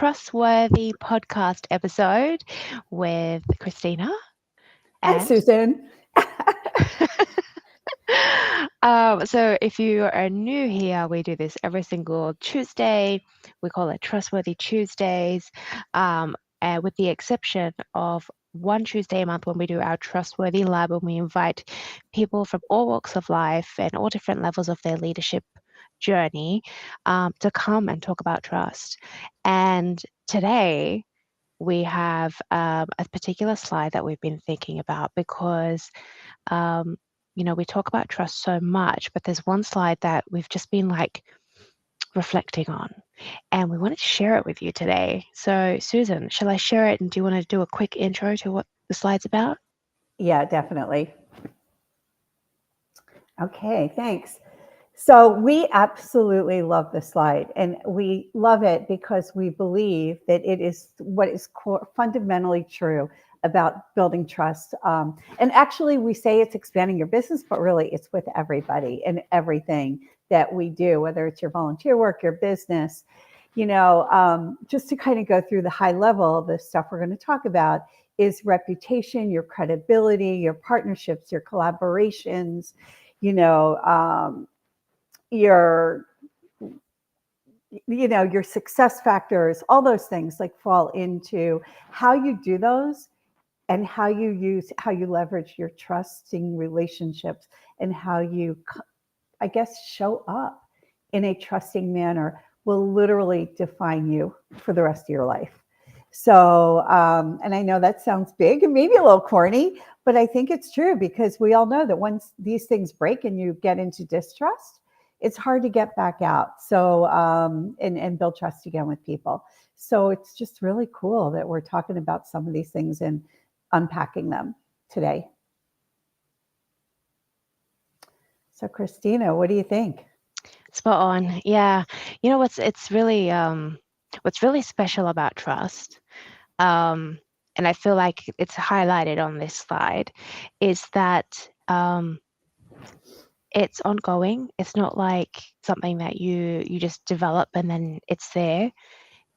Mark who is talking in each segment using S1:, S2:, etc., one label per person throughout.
S1: Trustworthy podcast episode with Christina
S2: And
S1: and
S2: Susan.
S1: so if you are new here, we do this every single Tuesday. We call it Trustworthy Tuesdays, and with the exception of one Tuesday a month when we do our Trustworthy Lab, and we invite people from all walks of life and all different levels of their leadership journey to come and talk about trust. And today we have a particular slide that we've been thinking about because um, we talk about trust so much, but there's one slide that we've just been like reflecting on, and we wanted to share it with you today. So, Susan, shall I share it? And do you want to do a quick intro to what the slide's about?
S2: Yeah, definitely. Okay, thanks. So we absolutely love this slide, and we love it because we believe that it is what is fundamentally true about building trust. And actually, we say it's expanding your business, but really it's with everybody and everything that we do, whether it's your volunteer work, your business. Just to kind of go through the high level, the stuff we're going to talk about is reputation, your credibility, your partnerships, your collaborations, you know, your your success factors, all those things like fall into how you do those and how you leverage your trusting relationships and how you, I guess, show up in a trusting manner will literally define you for the rest of your life. So, and I know that sounds big and maybe a little corny, but I think it's true because we all know that once these things break and you get into distrust, it's hard to get back out. So, and build trust again with people. So it's just really cool that we're talking about some of these things and unpacking them today. So, Christina, what do you think?
S1: Spot on. Yeah. What's really special about trust, and I feel like it's highlighted on this slide, is that it's ongoing. It's not like something that you just develop and then it's there.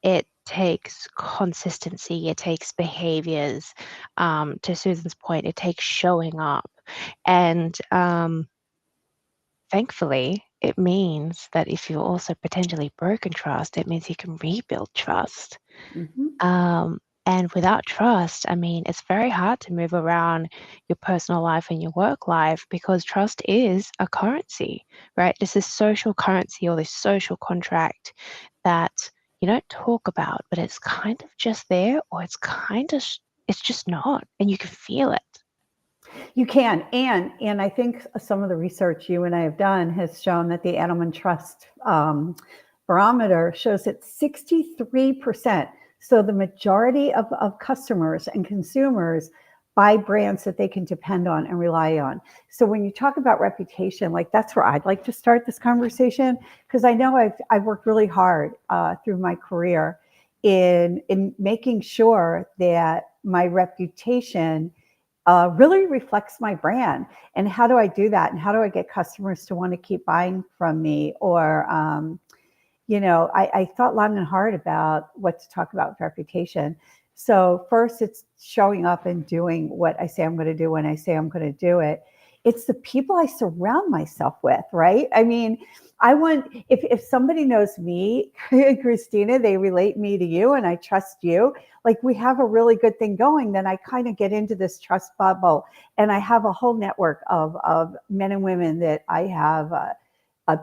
S1: It takes consistency. It takes behaviors. To Susan's point, it takes showing up, and thankfully, it means that if you've also potentially broken trust, it means you can rebuild trust.
S2: Mm-hmm.
S1: Um, and without trust, I mean, it's very hard to move around your personal life and your work life because trust is a currency, right? This is social currency or this social contract that you don't talk about, but it's kind of just there, or it's just not, and you can feel it.
S2: You can, and I think some of the research you and I have done has shown that the Edelman Trust barometer shows that 63%. So the majority of customers and consumers buy brands that they can depend on and rely on. So when you talk about reputation, like that's where I'd like to start this conversation because I know I've worked really hard through my career in making sure that my reputation really reflects my brand. And how do I do that? And how do I get customers to want to keep buying from me? Or, I thought long and hard about what to talk about with reputation. So first, it's showing up and doing what I say I'm going to do when I say I'm going to do it. It's the people I surround myself with, right? I mean, I want if somebody knows me, Christina, they relate me to you, and I trust you. Like we have a really good thing going. Then I kind of get into this trust bubble, and I have a whole network of men and women that I have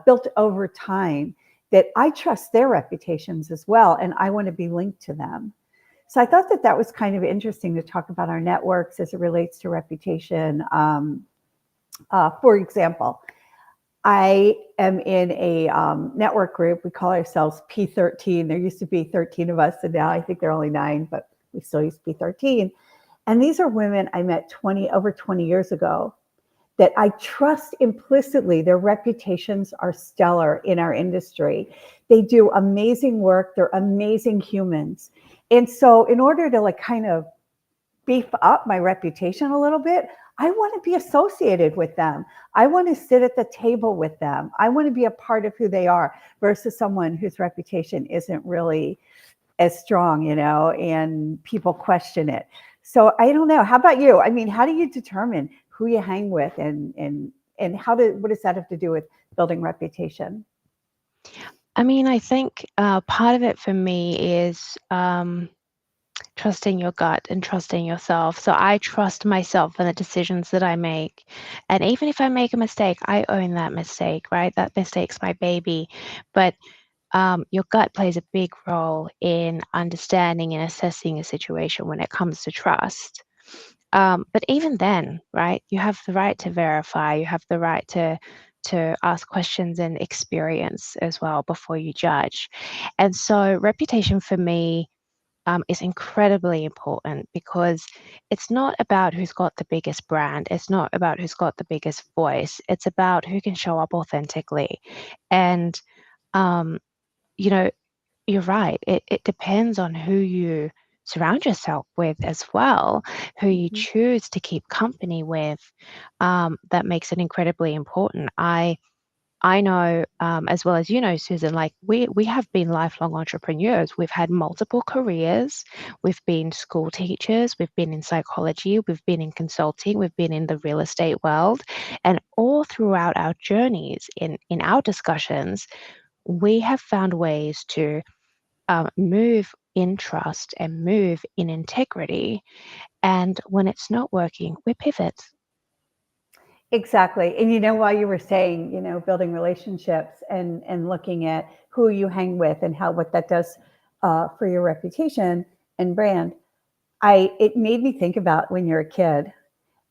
S2: built over time that I trust their reputations as well, and I want to be linked to them. So I thought that that was kind of interesting to talk about our networks as it relates to reputation. For example, I am in a network group. We call ourselves P13. There used to be 13 of us, and now I think there are only 9, but we still use P13. And these are women I met over 20 years ago that I trust implicitly. Their reputations are stellar in our industry. They do amazing work. They're amazing humans. And so in order to like kind of beef up my reputation a little bit, I want to be associated with them. I want to sit at the table with them. I want to be a part of who they are versus someone whose reputation isn't really as strong, and people question it. So I don't know. How about you? I mean, how do you determine who you hang with, and what does that have to do with building reputation?
S1: I mean, I think part of it for me is trusting your gut and trusting yourself. So I trust myself and the decisions that I make. And even if I make a mistake, I own that mistake, right? That mistake's my baby. But your gut plays a big role in understanding and assessing a situation when it comes to trust. But even then, right, you have the right to verify, you have the right to ask questions and experience as well before you judge. And so reputation for me is incredibly important because it's not about who's got the biggest brand. It's not about who's got the biggest voice. It's about who can show up authentically. And, um, you know, you're right. It depends on who you surround yourself with as well, who you
S2: Mhm.
S1: choose to keep company with. That makes it incredibly important. I know, as well as you know, Susan, like we have been lifelong entrepreneurs. We've had multiple careers. We've been school teachers. We've been in psychology. We've been in consulting. We've been in the real estate world, and all throughout our journeys in our discussions, we have found ways to move in trust and move in integrity. And when it's not working, we pivot.
S2: Exactly. And while you were saying, building relationships and looking at who you hang with and how what that does for your reputation and brand, I it made me think about when you're a kid,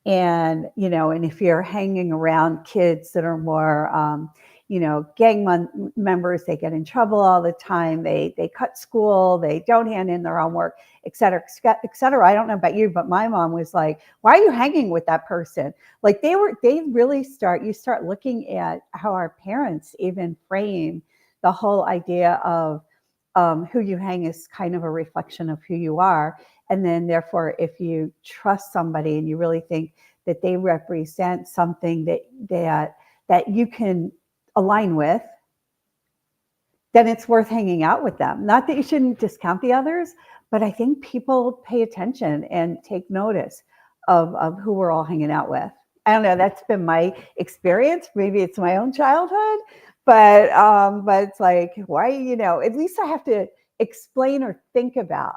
S2: and if you're hanging around kids that are more gang members, they get in trouble all the time, they cut school, they don't hand in their homework, et cetera, et cetera. I don't know about you, but my mom was like, why are you hanging with that person? Like they really you start looking at how our parents even frame the whole idea of who you hang is kind of a reflection of who you are. And then, therefore, if you trust somebody and you really think that they represent something that you can align with, then it's worth hanging out with them. Not that you shouldn't discount the others, but I think people pay attention and take notice of who we're all hanging out with. I don't know. That's been my experience. Maybe it's my own childhood, but it's like, why? At least I have to explain or think about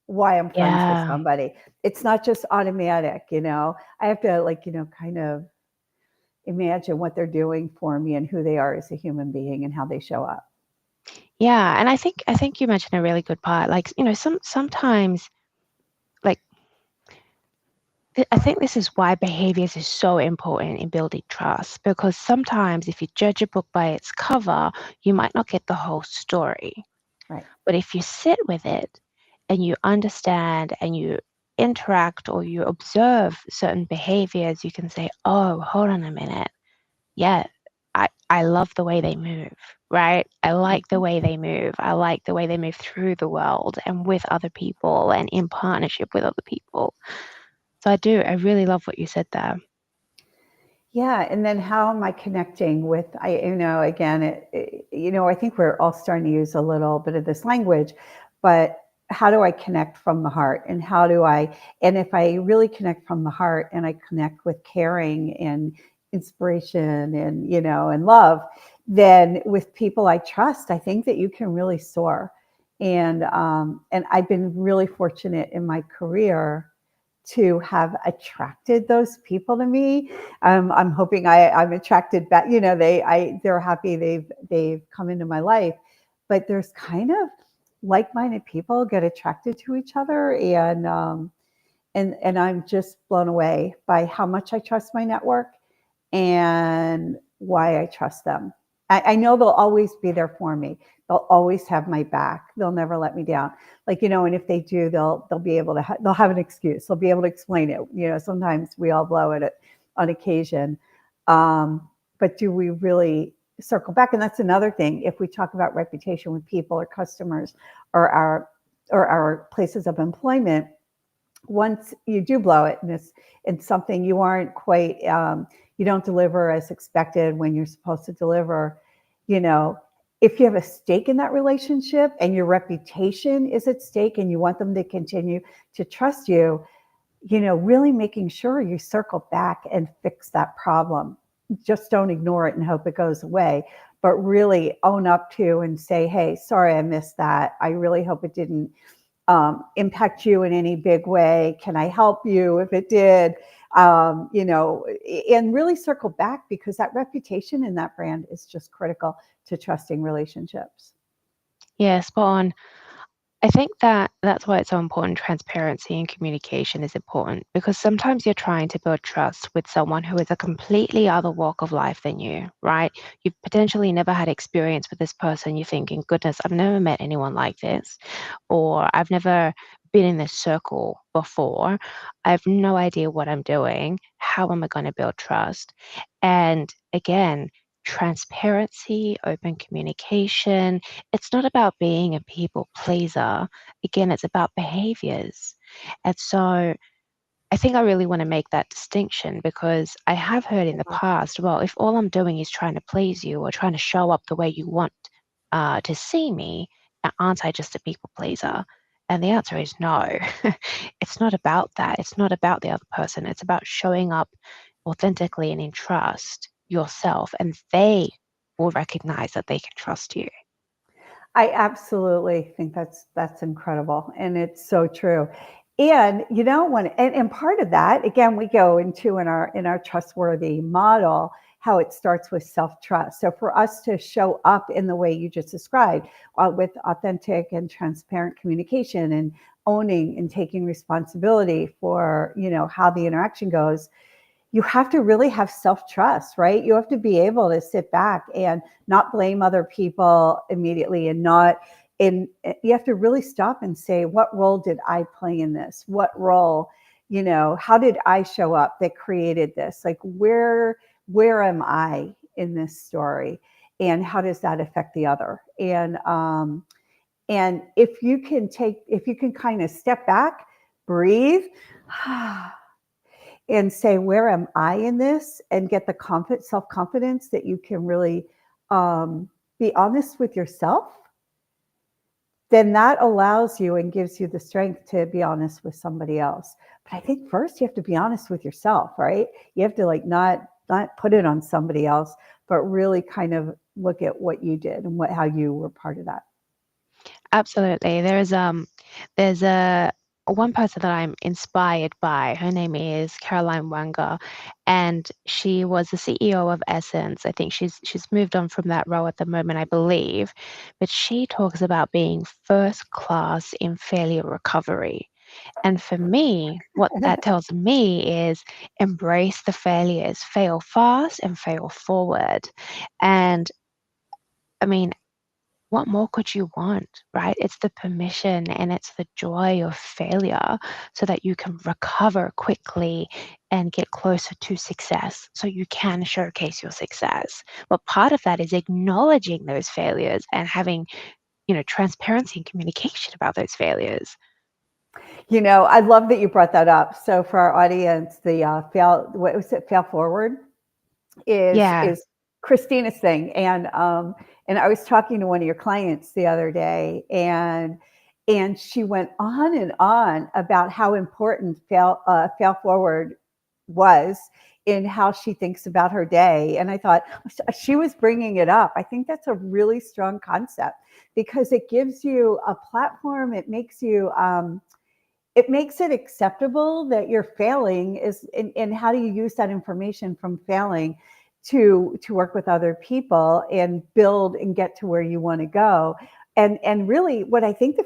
S2: why I'm friends with
S1: Yeah.
S2: somebody. It's not just automatic. I have to, like, kind of imagine what they're doing for me and who they are as a human being and how they show up.
S1: Yeah, and I think you mentioned a really good part. Like, sometimes like I think this is why behaviors is so important in building trust because sometimes if you judge a book by its cover, you might not get the whole story.
S2: Right.
S1: But if you sit with it and you understand and you interact or you observe certain behaviors, you can say, "Oh, hold on a minute. Yeah, I love the way they move, right? I like the
S2: Mhm.
S1: way they move. I like the way they move through the world and with other people and in partnership with other people." So I do. I really love what you said there.
S2: Yeah, and then how am I connecting with again, I think we're all starting to use a little bit of this language, but how do I connect from the heart? And if I really connect from the heart and I connect with caring and inspiration and love, then with people I trust, I think that you can really soar. And I've been really fortunate in my career to have attracted those people to me. I'm hoping I'm attracted back. They're happy they've come into my life, but there's kind of like-minded people get attracted to each other, and I'm just blown away by how much I trust my network and why I trust them. I know they'll always be there for me. They'll always have my back. They'll never let me down. And if they do, they'll be able to. They'll have an excuse. They'll be able to explain it. Sometimes we all blow it on occasion, but do we really circle back? And that's another thing. If we talk about reputation with people or customers or our places of employment, once you do blow it and it's something you aren't quite you don't deliver as expected when you're supposed to deliver, you know if you have a stake in that relationship and your reputation is at stake and you want them to continue to trust you, really making sure you circle back and fix that problem. Just don't ignore it and hope it goes away, but really own up to and say, hey, sorry, I missed that. I really hope it didn't impact you in any big way. Can I help you if it did? And really circle back, because that reputation in that brand is just critical to trusting relationships.
S1: Yeah, spot on. I think that that's why it's so important. Transparency and communication is important because sometimes you're trying to build trust with someone who is a completely other walk of life than you, right? You've potentially never had experience with this person. You're thinking, goodness, I've never met anyone like this, or I've never been in this circle before. I have no idea what I'm doing. How am I going to build trust? And again, transparency, open communication, it's not about being a people pleaser. Again, it's about behaviors. And so I think I really want to make that distinction because I have heard in the past, well, if all I'm doing is trying to please you or trying to show up the way you want to see me, aren't I just a people pleaser? And the answer is no. It's not about that. It's not about the other person. It's about showing up authentically and in trust yourself, and they will recognize that they can trust you.
S2: I absolutely think that's incredible, and it's so true. And and part of that, again, we go into in our trustworthy model, how it starts with self-trust. So for us to show up in the way you just described, with authentic and transparent communication and owning and taking responsibility for how the interaction goes, you have to really have self-trust, right? You have to be able to sit back and not blame other people immediately, and not in you have to really stop and say, what role did I play in this? What role, how did I show up that created this? Like, where am I in this story? And how does that affect the other? And if you can kind of step back, breathe, and say, where am I in this? And get the self-confidence that you can really be honest with yourself, then that allows you and gives you the strength to be honest with somebody else. But I think first you have to be honest with yourself, right? You have to not put it on somebody else, but really kind of look at what you did and how you were part of that.
S1: Absolutely. There's a one person that I'm inspired by. Her name is Caroline Wanger, and she was the CEO of Essence. I think she's moved on from that role at the moment, I believe. But she talks about being first class in failure recovery. And for me, what that tells me is embrace the failures, fail fast and fail forward. And I mean, what more could you want, right? It's the permission and it's the joy of failure so that you can recover quickly and get closer to success so you can showcase your success. But part of that is acknowledging those failures and having, transparency and communication about those failures.
S2: I love that you brought that up. So for our audience, the what was it? Fail forward is
S1: Yeah.
S2: Christina's thing. And I was talking to one of your clients the other day, and she went on and on about how important fail forward was in how she thinks about her day. And I thought she was bringing it up. I think that's a really strong concept, because it gives you a platform. It makes it acceptable that you're failing, and how do you use that information from failing to work with other people and build and get to where you want to go. And really, what I think the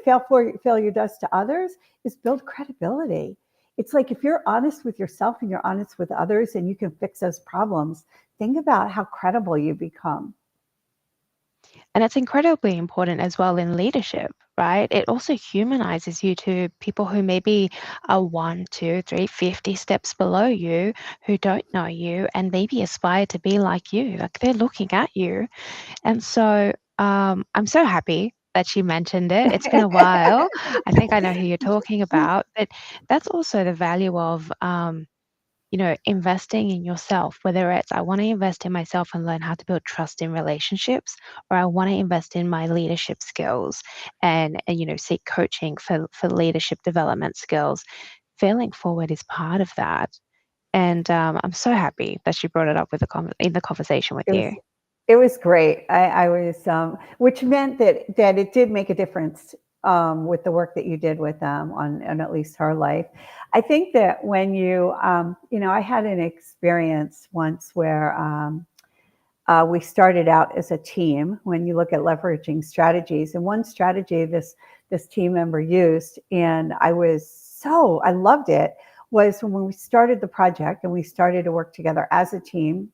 S2: failure does to others is build credibility. It's like, if you're honest with yourself and you're honest with others and you can fix those problems, think about how credible you become.
S1: And it's incredibly important as well in leadership, right? It also humanizes you to people who maybe are 1, 2, 3, 50 steps below you, who don't know you and maybe aspire to be like you. Like, they're looking at you. And so I'm so happy that she mentioned it. It's been a while. I think I know who you're talking about. But that's also the value of investing in yourself, whether it's I want to invest in myself and learn how to build trust in relationships, or I want to invest in my leadership skills and seek coaching for leadership development skills. Failing forward is part of that. And I'm so happy that you brought it up in the conversation with
S2: It
S1: you.
S2: was it was great. I was, which meant that it did make a difference with the work that you did with them on at least her life. I think that when I had an experience once where we started out as a team. When you look at leveraging strategies, and one strategy this team member used, and I loved it, was when we started the project and we started to work together as a team.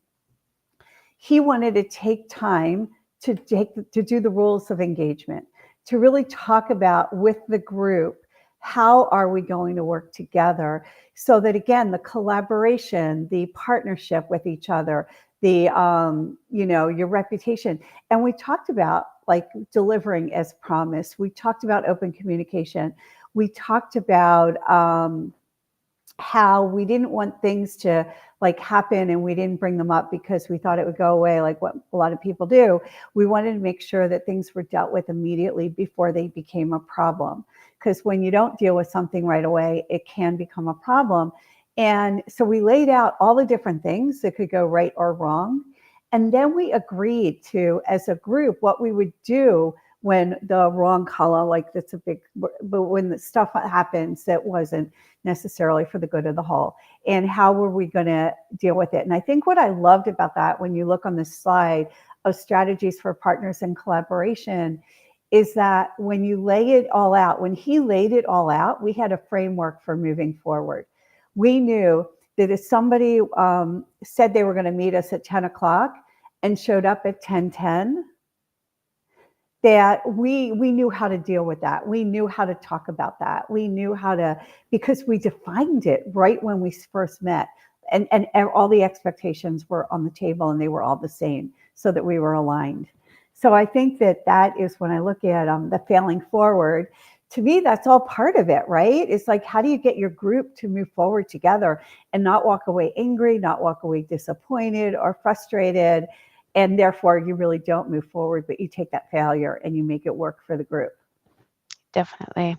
S2: He wanted to take time to do the rules of engagement, to really talk about with the group, how are we going to work together, so that again, the collaboration, the partnership with each other, the your reputation. And we talked about like delivering as promised. We talked about open communication. We talked about how we didn't want things to like happen and we didn't bring them up because we thought it would go away, like what a lot of people do. We wanted to make sure that things were dealt with immediately before they became a problem, because when you don't deal with something right away, it can become a problem. And so we laid out all the different things that could go right or wrong, and then we agreed to, as a group, what we would do when the wrong color, like that's a big, but when the stuff happens that wasn't necessarily for the good of the whole, and how were we going to deal with it. And I think what I loved about that, when you look on this slide of strategies for partners and collaboration, is that when you lay it all out, when he laid it all out, we had a framework for moving forward. We knew that if somebody said they were going to meet us at 10 o'clock and showed up at 10:10, that we knew how to deal with that. We knew how to talk about that. We knew how to, because we defined it right when we first met, and all the expectations were on the table and they were all the same, so that we were aligned. So I think that is when I look at the failing forward. To me, that's all part of it, right? It's like, how do you get your group to move forward together and not walk away angry, not walk away disappointed or frustrated, and therefore you really don't move forward, but you take that failure and you make it work for the group.
S1: Definitely.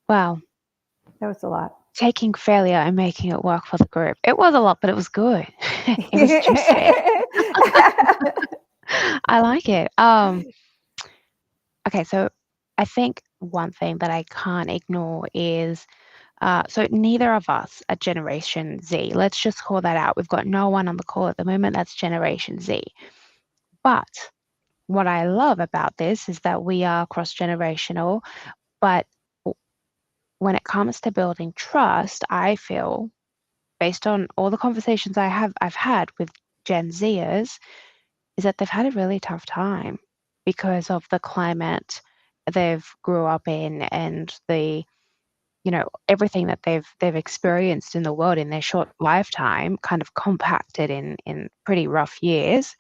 S1: Wow.
S2: That was a lot.
S1: Taking failure and making it work for the group. It was a lot, but it was good. It was juicy. I like it. Okay, so I think one thing that I can't ignore is so neither of us are Generation Z. Let's just call that out. We've got no one on the call at the moment that's Generation Z. But what I love about this is that we are cross-generational, but when it comes to building trust, I feel, based on all the conversations I've had with Gen Zers, is that they've had a really tough time because of the climate they've grew up in and the everything that they've experienced in the world in their short lifetime, kind of compacted in pretty rough years.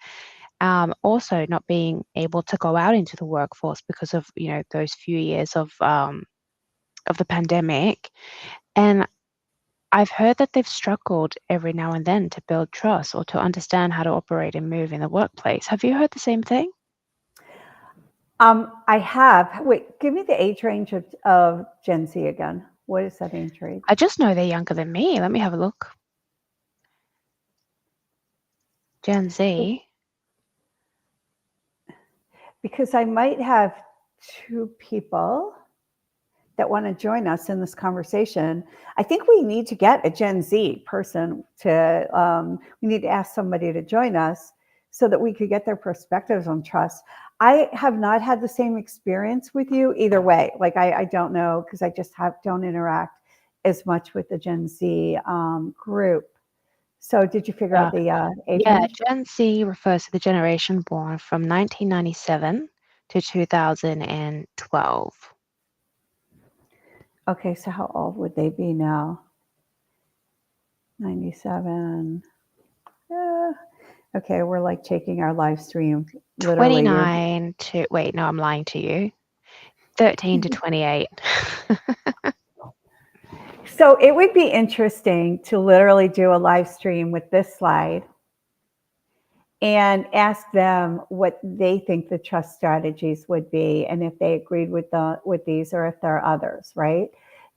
S1: Also, not being able to go out into the workforce because of those few years of the pandemic, and I've heard that they've struggled every now and then to build trust or to understand how to operate and move in the workplace. Have you heard the same thing?
S2: I have. Wait, give me the age range of Gen Z again. What is that age range?
S1: I just know they're younger than me. Let me have a look. Gen Z.
S2: Because I might have two people that want to join us in this conversation. I think we need to get a Gen Z person we need to ask somebody to join us so that we could get their perspectives on trust. I have not had the same experience with you either way. Like, I don't know, because I just don't interact as much with the Gen Z group. So did you figure out the age
S1: Yeah,
S2: range?
S1: Gen Z refers to the generation born from 1997 to 2012.
S2: Okay, so how old would they be now? 97. Okay, we're like taking our live stream literally.
S1: 29 to, wait, no, I'm lying to you. 13 to 28.
S2: So it would be interesting to literally do a live stream with this slide and ask them what they think the trust strategies would be, and if they agreed with these, or if there are others, right?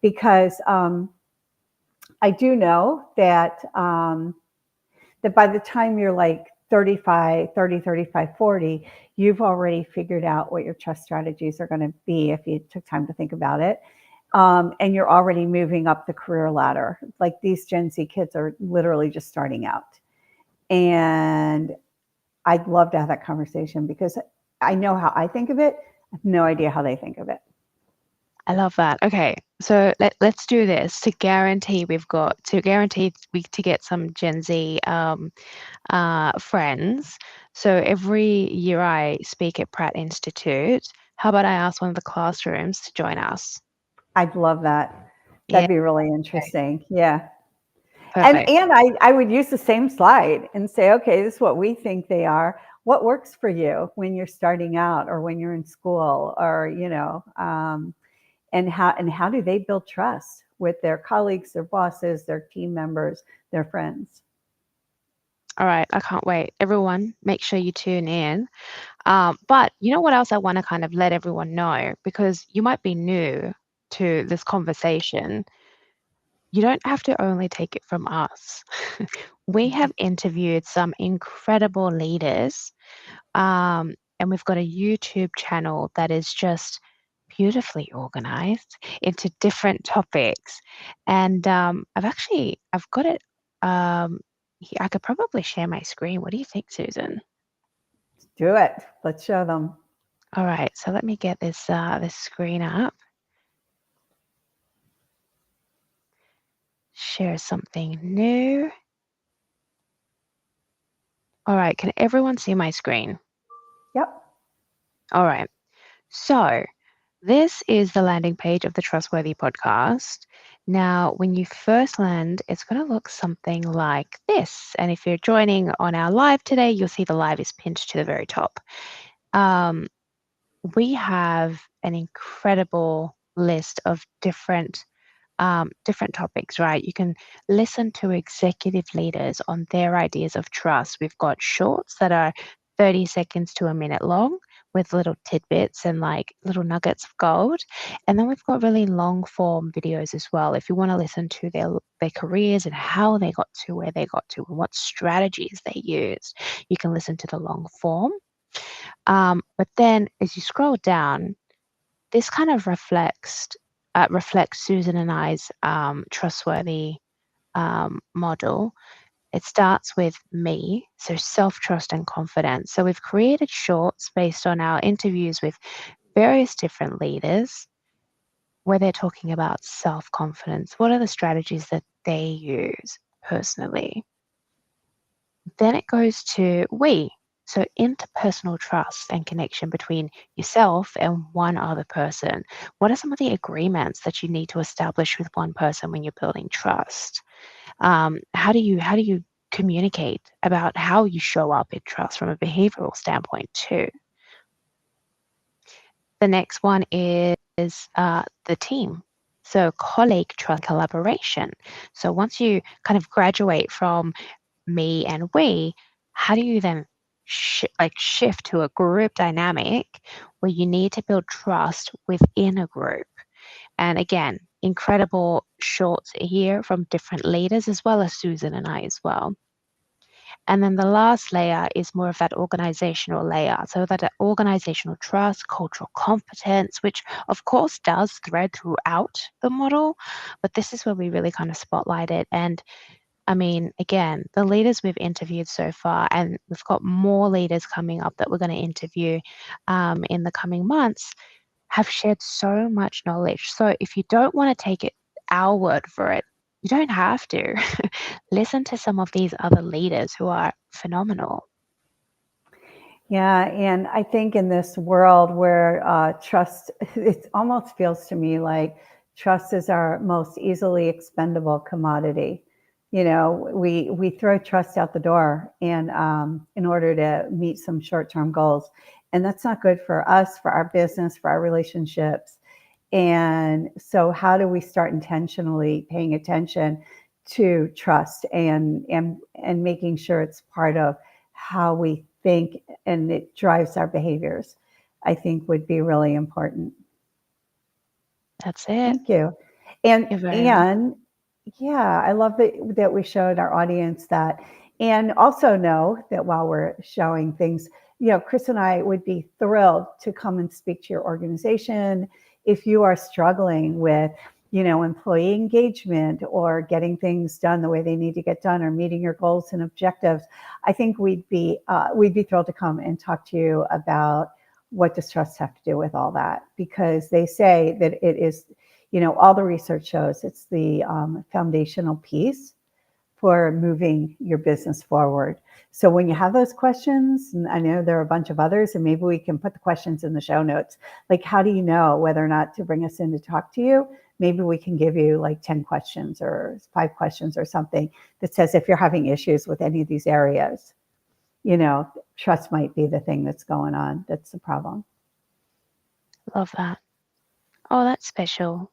S2: Because I do know that by the time you're like 40, you've already figured out what your trust strategies are going to be if you took time to think about it. And you're already moving up the career ladder. Like these Gen Z kids are literally just starting out. And I'd love to have that conversation because I know how I think of it. I have no idea how they think of it.
S1: I love that. Okay, so let's do this to guarantee we to get some Gen Z friends. So every year I speak at Pratt Institute. How about I ask one of the classrooms to join us?
S2: I'd love that.
S1: Yeah,
S2: That'd be really
S1: okay,
S2: interesting. Yeah. And
S1: perfect.
S2: and I would use the same slide and say, okay, this is what we think they are. What works for you when you're starting out or when you're in school, or and how do they build trust with their colleagues, their bosses, their team members, their friends?
S1: All right, I can't wait. Everyone, make sure you tune in. But you know what else I want to kind of let everyone know, because you might be new to this conversation. You don't have to only take it from us. We have interviewed some incredible leaders, and we've got a YouTube channel that is just beautifully organized into different topics. And I've got it. I could probably share my screen. What do you think, Susan?
S2: Do it. Let's show them.
S1: All right, so let me get this screen up. Share something new. All right, can everyone see my screen?
S2: Yep.
S1: All right. So this is the landing page of the Trustworthy podcast. Now, when you first land, it's going to look something like this. And if you're joining on our live today, you'll see the live is pinned to the very top. Um, we have an incredible list of different topics, right? You can listen to executive leaders on their ideas of trust. We've got shorts that are 30 seconds to a minute long with little tidbits and like little nuggets of gold. And then we've got really long form videos as well. If you want to listen to their careers and how they got to where they got to and what strategies they used, you can listen to the long form. But then as you scroll down, this kind of reflects Susan and I's trustworthy model. It starts with me, so self trust and confidence. So we've created shorts based on our interviews with various different leaders where they're talking about self confidence. What are the strategies that they use personally? Then it goes to we. So interpersonal trust and connection between yourself and one other person. What are some of the agreements that you need to establish with one person when you're building trust? How do you communicate about how you show up in trust from a behavioral standpoint too? The next one is the team. So colleague trust collaboration. So once you kind of graduate from me and we, how do you then shift to a group dynamic where you need to build trust within a group? And again, incredible shorts here from different leaders as well as Susan and I as well. And then the last layer is more of that organizational layer. So that organizational trust, cultural competence, which of course does thread throughout the model, but this is where we really kind of spotlight it. And I mean, again, the leaders we've interviewed so far, and we've got more leaders coming up that we're going to interview in the coming months, have shared so much knowledge. So if you don't want to take it our word for it, you don't have to. Listen to some of these other leaders who are phenomenal.
S2: Yeah, and I think in this world where trust, it almost feels to me like trust is our most easily expendable commodity. We throw trust out the door, and in order to meet some short-term goals, and that's not good for us, for our business, for our relationships. And so how do we start intentionally paying attention to trust and making sure it's part of how we think and it drives our behaviors, I think would be really important.
S1: That's it.
S2: Thank you. And
S1: You're very welcome.
S2: and yeah, I love that we showed our audience that, and also know that while we're showing things, Chris and I would be thrilled to come and speak to your organization if you are struggling with, employee engagement or getting things done the way they need to get done or meeting your goals and objectives. I think we'd be thrilled to come and talk to you about what does trust have to do with all that, because they say that it is, all the research shows it's the foundational piece for moving your business forward. So when you have those questions, and I know there are a bunch of others, and maybe we can put the questions in the show notes, like how do you know whether or not to bring us in to talk to you? Maybe we can give you like 10 questions or 5 questions or something that says if you're having issues with any of these areas, trust might be the thing that's going on. That's the problem.
S1: Love that. Oh, that's special.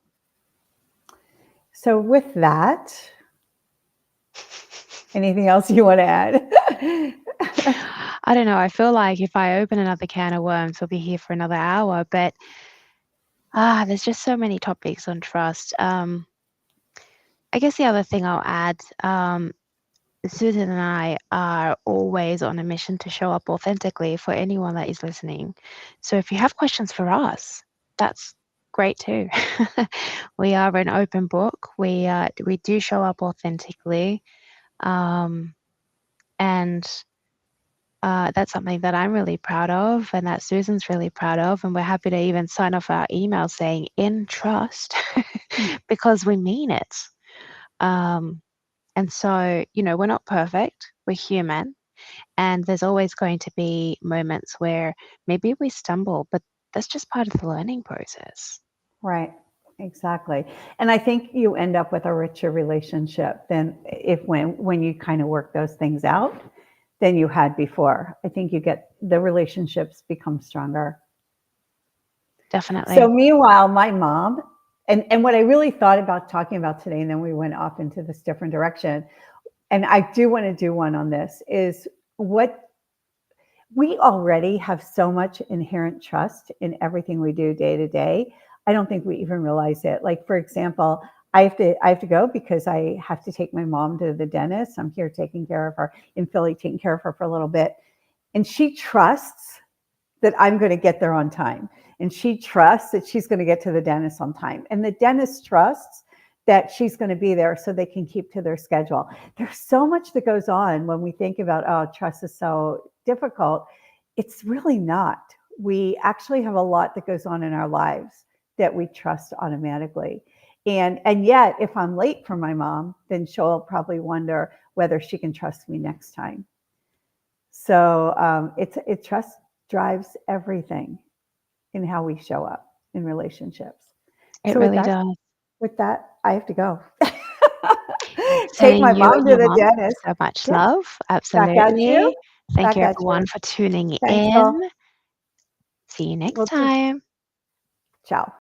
S2: So with that, anything else you want to add?
S1: I don't know. I feel like if I open another can of worms, we'll be here for another hour. But there's just so many topics on trust. I guess the other thing I'll add, Susan and I are always on a mission to show up authentically for anyone that is listening. So if you have questions for us, that's great too. We are an open book. We do show up authentically, and that's something that I'm really proud of, and that Susan's really proud of, and we're happy to even sign off our email saying "in trust" because we mean it. And so, we're not perfect, we're human, and there's always going to be moments where maybe we stumble, but that's just part of the learning process.
S2: Right, exactly. And I think you end up with a richer relationship than if when you kind of work those things out than you had before. I think you get the relationships become stronger. So
S1: Definitely.
S2: meanwhile, my mom, and what I really thought about talking about today, and then we went off into this different direction, and I do want to do one on this, is what we already have so much inherent trust in everything we do day to day. I don't think we even realize it. Like, for example, I have to go because I have to take my mom to the dentist. I'm here taking care of her in Philly, taking care of her for a little bit. And she trusts that I'm going to get there on time. And she trusts that she's going to get to the dentist on time. And the dentist trusts that she's going to be there so they can keep to their schedule. There's so much that goes on when we think about, oh, trust is so difficult. It's really not. We actually have a lot that goes on in our lives that we trust automatically. And yet, if I'm late for my mom, then she'll probably wonder whether she can trust me next time. So it trust drives everything in how we show up in relationships.
S1: It
S2: So with
S1: really
S2: that,
S1: does.
S2: with that, I have to go. Take
S1: Sending
S2: my
S1: you
S2: mom
S1: and
S2: to
S1: your
S2: the
S1: mom
S2: dentist.
S1: so much
S2: Yep.
S1: love.
S2: Back at you.
S1: Absolutely. Thank
S2: Back
S1: you,
S2: at you.
S1: everyone, for tuning
S2: Thanks
S1: in.
S2: all.
S1: See you next
S2: We'll do.
S1: time.
S2: Ciao.